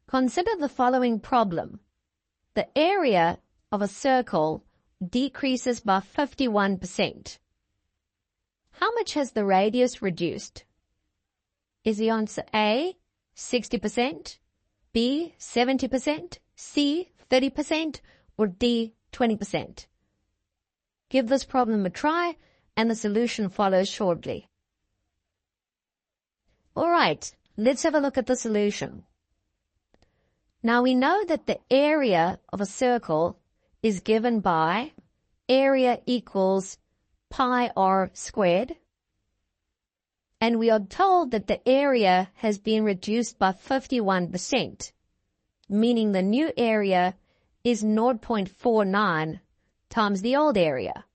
Consider the following problem. The area of a circle decreases by 51%. How much has the radius reduced? Is the answer A, 60%, B, 70%, C, 30%, or D, 20%? Give this problem a try and the solution follows shortly. Alright, let's have a look at the solution. Now we know that the area of a circle is given by area equals pi r squared, and we are told that the area has been reduced by 51%, meaning the new area is 0.49 times the old area.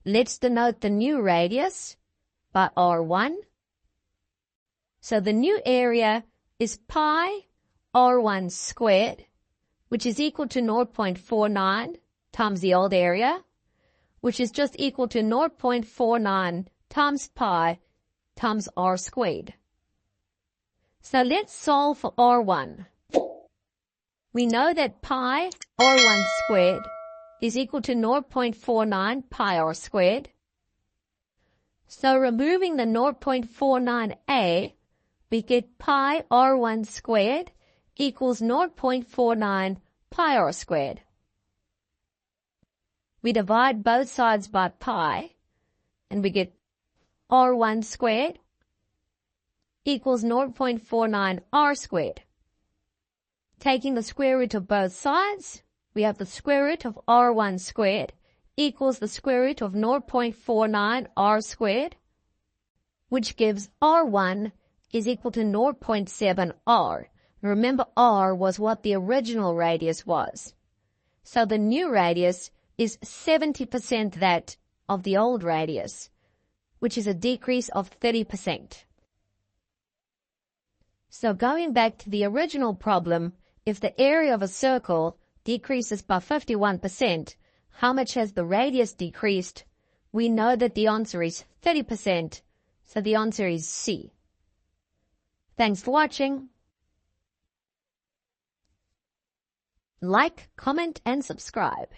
Let's denote the new radius by r1. So the new area is pi r1 squared, which is equal to 0.49 times the old area, which is just equal to 0.49 times pi times r squared. So let's solve for r1. We know that pi r1 squared is equal to 0.49 pi r squared. So removing the 0.49a, we get pi r1 squared equals 0.49 pi r squared. We divide both sides by pi, and we get r1 squared equals 0.49 r squared. Taking the square root of both sides, we have the square root of r1 squared equals the square root of 0.49 r squared, which gives r1 is equal to 0.7 r. Remember, r was what the original radius was. So the new radius is 70% that of the old radius, which is a decrease of 30%. So going back to the original problem, if the area of a circle decreases by 51%, how much has the radius decreased? We know that the answer is 30%, so the answer is C. Thanks for watching. Like, comment, and subscribe.